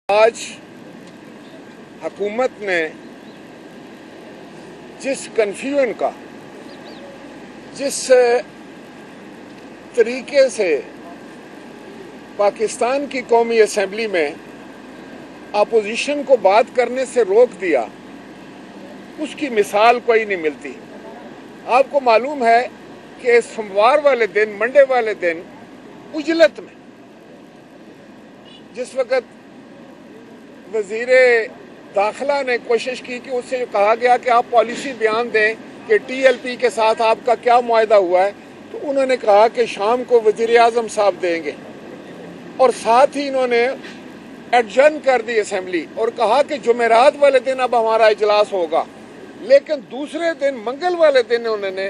آج حکومت نے جس کنفیوژن کا جس طریقے سے پاکستان کی قومی اسمبلی میں اپوزیشن کو بات کرنے سے روک دیا، اس کی مثال کوئی نہیں ملتی۔ آپ کو معلوم ہے کہ سوموار والے دن، منڈے والے دن اجلت میں جس وقت وزیر داخلہ نے کوشش کی کہ اس سے کہا گیا کہ آپ پالیسی بیان دیں کہ ٹی ایل پی کے ساتھ آپ کا کیا معاہدہ ہوا ہے، تو انہوں نے کہا کہ شام کو وزیر اعظم صاحب دیں گے، اور ساتھ ہی انہوں نے ایڈجرن کر دی اسمبلی اور کہا کہ جمعرات والے دن اب ہمارا اجلاس ہوگا۔ لیکن دوسرے دن منگل والے دن انہوں نے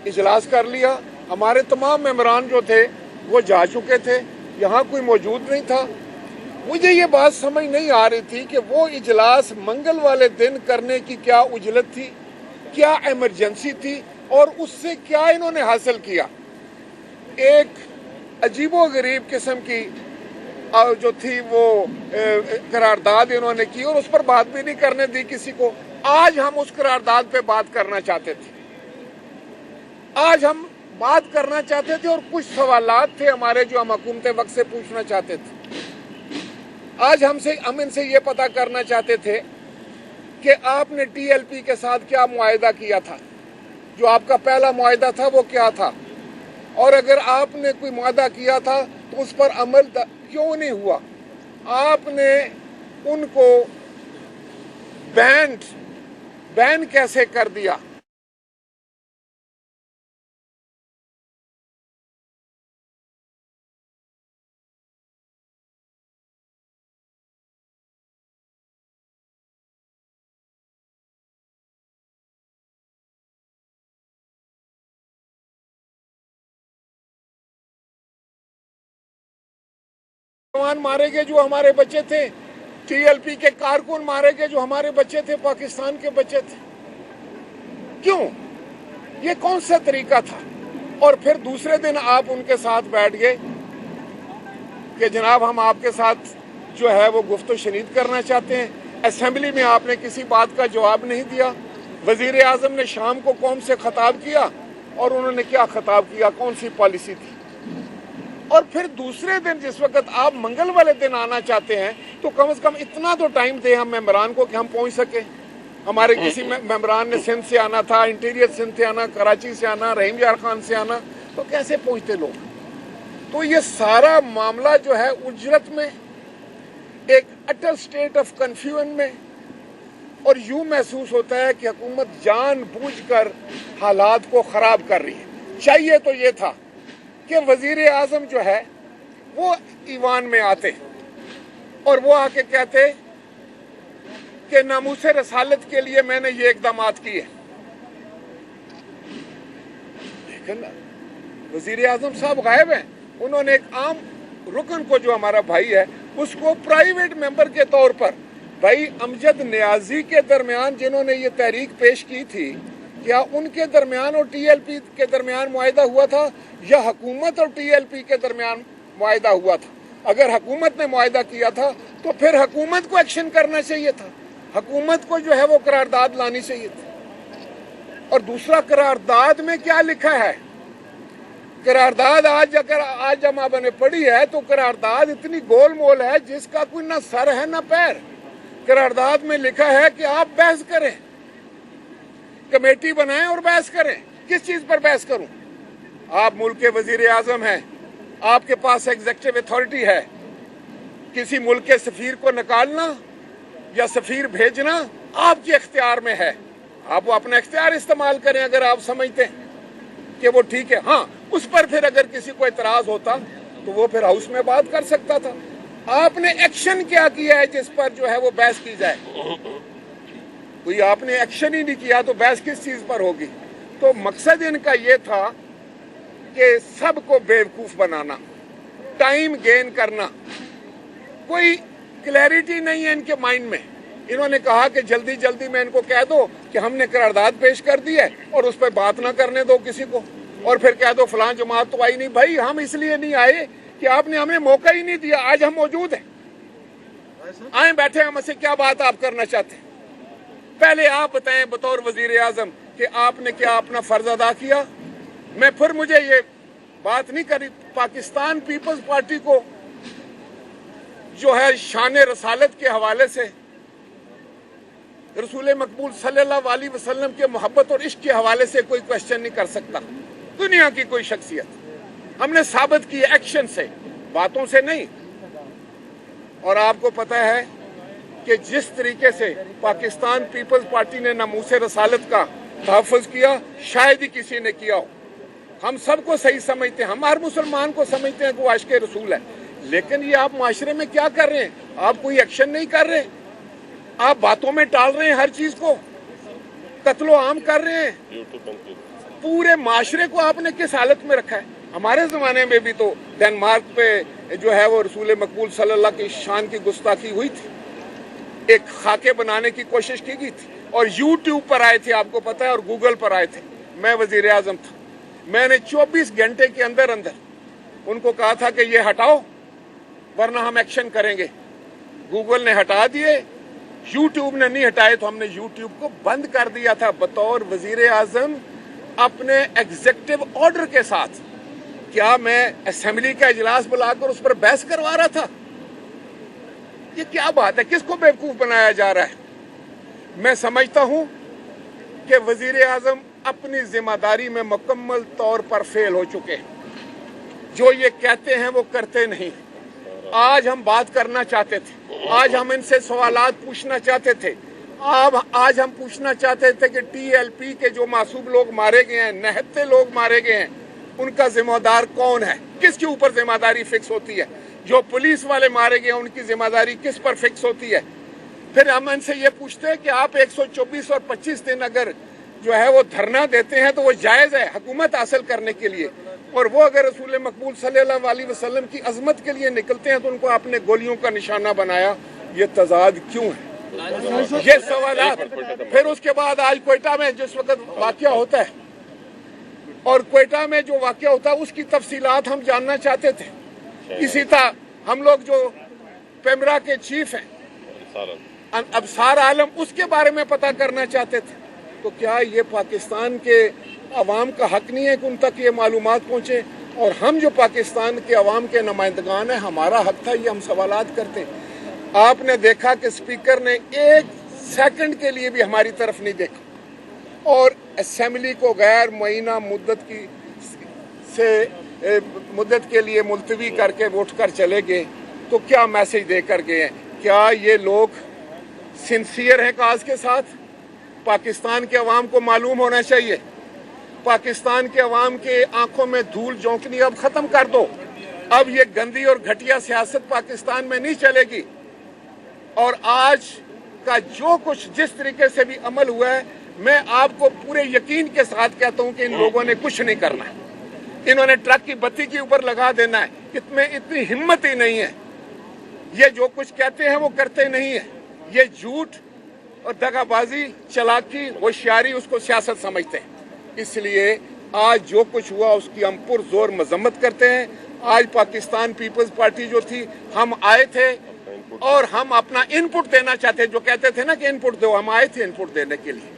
اجلاس کر لیا۔ ہمارے تمام ممبران جو تھے وہ جا چکے تھے، یہاں کوئی موجود نہیں تھا۔ مجھے یہ بات سمجھ نہیں آ رہی تھی کہ وہ اجلاس منگل والے دن کرنے کی کیا اجلت تھی، کیا ایمرجنسی تھی، اور اس سے کیا انہوں نے حاصل کیا۔ ایک عجیب و غریب قسم کی جو تھی وہ قرارداد انہوں نے کی، اور اس پر بات بھی نہیں کرنے دی کسی کو۔ آج ہم اس قرارداد پہ بات کرنا چاہتے تھے، آج ہم بات کرنا چاہتے تھے، اور کچھ سوالات تھے ہمارے جو ہم حکومت وقت سے پوچھنا چاہتے تھے۔ آج ہم ان سے یہ پتہ کرنا چاہتے تھے کہ آپ نے ٹی ایل پی کے ساتھ کیا معاہدہ کیا تھا، جو آپ کا پہلا معاہدہ تھا وہ کیا تھا، اور اگر آپ نے کوئی معاہدہ کیا تھا تو اس پر عمل کیوں نہیں ہوا۔ آپ نے ان کو بین کیسے کر دیا۔ جوان مارے گئے جو ہمارے بچے تھے، ٹی ایل پی کے کارکن مارے گئے جو ہمارے بچے تھے، پاکستان کے بچے تھے۔ کیوں؟ یہ کون سا طریقہ تھا؟ اور پھر دوسرے دن آپ ان کے ساتھ بیٹھ گئے کہ جناب ہم آپ کے ساتھ جو ہے وہ گفت و شنید کرنا چاہتے ہیں۔ اسمبلی میں آپ نے کسی بات کا جواب نہیں دیا۔ وزیر اعظم نے شام کو قوم سے خطاب کیا، اور انہوں نے کیا خطاب کیا، کون سی پالیسی تھی۔ اور پھر دوسرے دن جس وقت آپ منگل والے دن آنا چاہتے ہیں تو کم از کم اتنا تو ٹائم دیں ہم ممبران کو کہ ہم پہنچ سکیں۔ ہمارے کسی ممبران نے سندھ سے آنا تھا، انٹیریئر سندھ سے آنا، کراچی سے آنا، رحیم یار خان سے آنا، تو کیسے پہنچتے لوگ؟ تو یہ سارا معاملہ جو ہے اجرت میں، ایک اٹر سٹیٹ آف کنفیوژن میں، اور یوں محسوس ہوتا ہے کہ حکومت جان بوجھ کر حالات کو خراب کر رہی ہے۔ چاہیے تو یہ تھا کہ وزیر اعظم جو ہے وہ ایوان میں آتے اور وہ آ کے کہتے کہ ناموس رسالت کے لیے میں نے یہ اقدامات کیے، لیکن وزیر اعظم صاحب غائب ہیں۔ انہوں نے ایک عام رکن کو، جو ہمارا بھائی ہے، اس کو پرائیویٹ ممبر کے طور پر، بھائی امجد نیازی کے درمیان جنہوں نے یہ تحریک پیش کی تھی، کیا ان کے درمیان اور ٹی ایل پی کے درمیان معاہدہ ہوا تھا، یا حکومت اور ٹی ایل پی کے درمیان معاہدہ ہوا تھا؟ اگر حکومت نے معاہدہ کیا تھا تو پھر حکومت کو ایکشن کرنا چاہیے تھا، حکومت کو جو ہے وہ قرارداد لانی چاہیے تھی۔ اور دوسرا، قرارداد میں کیا لکھا ہے؟ قرارداد آج جب آپ نے پڑھی ہے تو قرارداد اتنی گول مول ہے جس کا کوئی نہ سر ہے نہ پیر۔ قرارداد میں لکھا ہے کہ آپ بحث کریں، کمیٹی بنائیں اور بحث کریں۔ کس چیز پر بحث کروں؟ آپ ملک کے وزیر اعظم ہیں، آپ کے پاس ایگزیکٹو اتھارٹی ہے۔ کسی ملک کے سفیر کو نکالنا یا سفیر بھیجنا آپ کے اختیار میں ہے، آپ وہ اپنا اختیار استعمال کریں اگر آپ سمجھتے ہیں کہ وہ ٹھیک ہے۔ ہاں، اس پر پھر اگر کسی کو اعتراض ہوتا تو وہ پھر ہاؤس میں بات کر سکتا تھا۔ آپ نے ایکشن کیا کیا ہے جس پر جو ہے وہ بحث کی جائے؟ کوئی آپ نے ایکشن ہی نہیں کیا تو بحث کس چیز پر ہوگی؟ تو مقصد ان کا یہ تھا کہ سب کو بیوقوف بنانا، ٹائم گین کرنا۔ کوئی کلیئرٹی نہیں ہے ان کے مائنڈ میں۔ انہوں نے کہا کہ جلدی جلدی میں ان کو کہہ دو کہ ہم نے قرارداد پیش کر دی ہے اور اس پہ بات نہ کرنے دو کسی کو، اور پھر کہہ دو فلاں جماعت تو آئی نہیں۔ بھائی ہم اس لیے نہیں آئے کہ آپ نے ہمیں موقع ہی نہیں دیا، آج ہم موجود ہیں۔ आए बैठे हम से क्या बात आप करना चाहते हैं? पहले आप बताएं बतौर वजीर आजम कि आपने क्या अपना फर्ज अदा किया। मैं फिर मुझे ये बात नहीं करी। पाकिस्तान पीपल्स पार्टी को जो है शान रसालत के हवाले से, रसूल मकबूल सल्लल्लाहु अलैहि वसल्लम के मोहब्बत और इश्क के हवाले से कोई क्वेश्चन नहीं कर सकता। दुनिया की कोई शख्सियत हमने साबित की एक्शन से, बातों से नहीं। और आपको पता है कि जिस तरीके से पाकिस्तान पीपल्स पार्टी ने नामूस रसालत का तहफ़्फ़ुज़ किया, शायद ही किसी ने किया हो। हम सबको सही समझते हैं, हम हर मुसलमान को समझते हैं कि वो आशिक़ रसूल है, लेकिन ये आप माशरे में क्या कर रहे हैं? आप कोई एक्शन नहीं कर रहे, आप बातों में टाल रहे हैं, हर चीज को कत्लो आम कर रहे हैं। पूरे माशरे को आपने किस हालत में रखा है? हमारे जमाने में भी तो डेनमार्क पे जो है वो रसूल मकबूल सल्लल्लाहु की शान की गुस्ताखी हुई थी, एक खाके बनाने की कोशिश की गई थी, और यूट्यूब पर आए थे, आपको पता है, और गूगल पर आए थे। मैं वजीर आजम था, मैंने 24 घंटे के अंदर अंदर उनको कहा था कि ये हटाओ वरना हम एक्शन करेंगे। गूगल ने हटा दिए, यूट्यूब ने नहीं हटाए, तो हमने यूट्यूब को बंद कर दिया था। बतौर वजीर आजम अपने एग्जीक्यूटिव ऑर्डर के साथ क्या मैं असेंबली का इजलास बुलाकर उस पर बहस करवा रहा था? ये क्या बात है? किसको बेवकूफ बनाया जा रहा है? मैं समझता हूं कि वजीर आजम अपनी जिम्मेदारी में मुकम्मल तौर पर फेल हो चुके हैं। जो ये कहते हैं वो करते नहीं। आज हम बात करना चाहते थे, आज हम इनसे सवालात पूछना चाहते थे। आज हम पूछना चाहते थे कि टीएलपी के जो मासूम लोग मारे गए हैं, निहत्थे लोग मारे गए हैं, उनका जिम्मेदार कौन है? किसके ऊपर जिम्मेदारी फिक्स होती है? जो पुलिस वाले मारे गए उनकी जिम्मेदारी किस पर फिक्स होती है? फिर हम इनसे ये पूछते हैं कि आप 124 और 25 दिन अगर जो है वो धरना देते हैं तो वो जायज है हुकूमत हासिल करने के लिए, और वो अगर रसूल मकबूल सल्लल्लाहु अलैहि वसल्लम की अजमत के लिए निकलते हैं तो उनको आपने गोलियों का निशाना बनाया। ये तजाद क्यों है? ये सवाल। फिर उसके बाद आज क्वेटा में जिस वक्त वाकया होता है, और क्वेटा में जो वाकया होता है उसकी तफसीलात हम जानना चाहते थे। इसी तरह हम लोग जो पेमरा के चीफ हैं अबसार आलम, उसके बारे में पता करना चाहते थे। तो क्या ये पाकिस्तान के अवाम का हक नहीं है कि उन तक ये मालूमात पहुंचे? और हम जो पाकिस्तान के अवाम के नुमाइंदगान हैं, हमारा हक था ये हम सवालात करते हैं। आपने देखा कि स्पीकर ने एक सेकंड के लिए भी हमारी तरफ नहीं देखा, और असेंबली को गैर मुअय्यना मुद्दत के लिए मुलतवी करके वोट कर चले गए। तो क्या मैसेज देकर गए हैं? क्या ये लोग सिंसियर हैं काज के साथ? पाकिस्तान के अवाम को मालूम होना चाहिए। पाकिस्तान के अवाम के आंखों में धूल झोंकनी अब खत्म कर दो। अब ये गंदी और घटिया सियासत पाकिस्तान में नहीं चलेगी। और आज का जो कुछ जिस तरीके से भी अमल हुआ है, मैं आपको पूरे यकीन के साथ कहता हूं कि इन लोगों ने कुछ नहीं करना है। इन्होंने ट्रक की बत्ती के ऊपर लगा देना है। इसमें इतनी हिम्मत ही नहीं है। ये जो कुछ कहते हैं वो करते नहीं है। ये झूठ और दगाबाजी, चालाकी, होशियारी, उसको सियासत समझते हैं। इसलिए आज जो कुछ हुआ उसकी हम पुरजोर मजम्मत करते हैं। आज पाकिस्तान पीपल्स पार्टी जो थी, हम आए थे और हम अपना इनपुट देना चाहते, जो कहते थे ना कि इनपुट दो, हम आए थे इनपुट देने के लिए।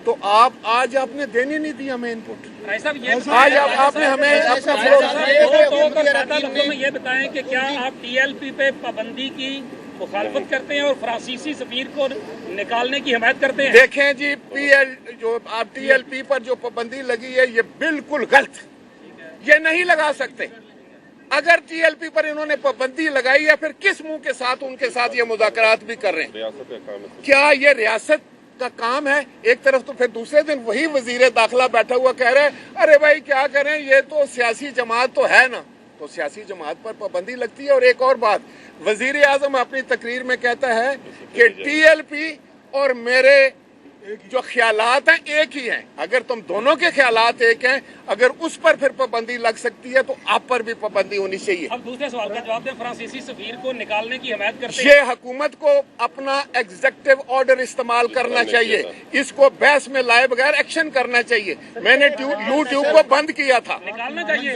तो आज आपने देनी नहीं दी हमें इनपुट। आज आपने हमें अपना ये बताएं कि क्या आप टीएलपी पे पाबंदी की मुखालफत करते हैं और फ्रांसीसी सफीर को निकालने की हिमायत करते हैं? देखें जी, जो आप टीएलपी पर जो पाबंदी लगी है ये बिल्कुल गलत, ये नहीं लगा सकते। अगर टीएलपी पर इन्होंने पाबंदी लगाई है, फिर किस मुंह के साथ उनके साथ ये मुज़ाकरात भी कर रहे हैं? क्या ये रियासत का काम है? एक तरफ तो फिर दूसरे दिन वही वजीर दाखिला बैठा हुआ कह रहे हैं अरे भाई क्या करें, ये तो सियासी जमात तो है ना, तो सियासी जमात पर पाबंदी लगती है। और एक और बात, वजीर आजम अपनी तकरीर में कहता है कि टीएलपी और मेरे जो ख्यालात हैं एक ही हैं। अगर तुम दोनों के ख्यालात एक हैं, अगर उस पर फिर पाबंदी लग सकती है तो आप पर भी पाबंदी होनी चाहिए। अब दूसरे सवाल का जवाब दें, फ्रांसीसी सफीर को निकालने की हिमायत करते हैं? ये हुकूमत को अपना एग्जीक्यूटिव ऑर्डर इस्तेमाल करना चाहिए, इसको बहस में लाए बगैर एक्शन करना चाहिए। मैंने यूट्यूब को बंद किया था, निकालना चाहिए।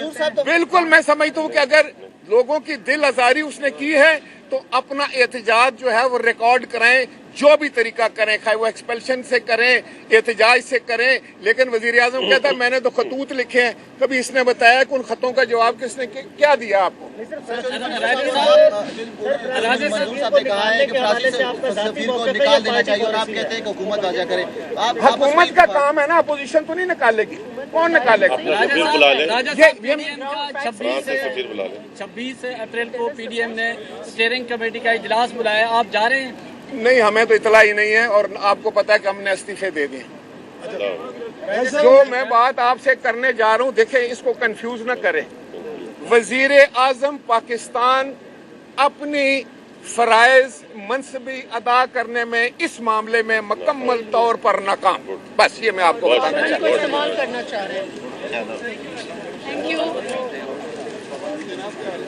बिल्कुल मैं समझता हूँ कि अगर लोगों की दिल आजारी उसने की है تو اپنا احتجاج جو ہے وہ ریکارڈ کریں, جو بھی طریقہ کریں, خواہ وہ ایکسپلشن سے کریں, احتجاج سے کریں. لیکن وزیر اعظم کہتا ہے میں نے تو خطوط لکھے ہیں. کبھی اس نے بتایا کہ ان خطوں کا جواب کس نے کیا دیا آپ کو؟ صاحب نے کہا ہے کہ سفیر کو نکال دینا چاہیے اور آپ کہتے ہیں کہ حکومت واضح کرے. حکومت کا کام ہے نا, اپوزیشن تو نہیں نکالے گی. کون نکالے گا؟ 26 اپریل کو پی ڈی ایم نے اسٹیئرنگ کمیٹی کا اجلاس بلایا, آپ جا رہے ہیں؟ نہیں, ہمیں تو اطلاع ہی نہیں ہے, اور آپ کو پتا ہے کہ ہم نے استعفے دے دیے. جو میں بات آپ سے کرنے جا رہا ہوں, دیکھیں اس کو کنفیوز نہ کریں. وزیر اعظم پاکستان اپنی فرائض منصبی ادا کرنے میں اس معاملے میں مکمل طور پر ناکام. بس یہ میں آپ کو بتانا چاہتا ہوں.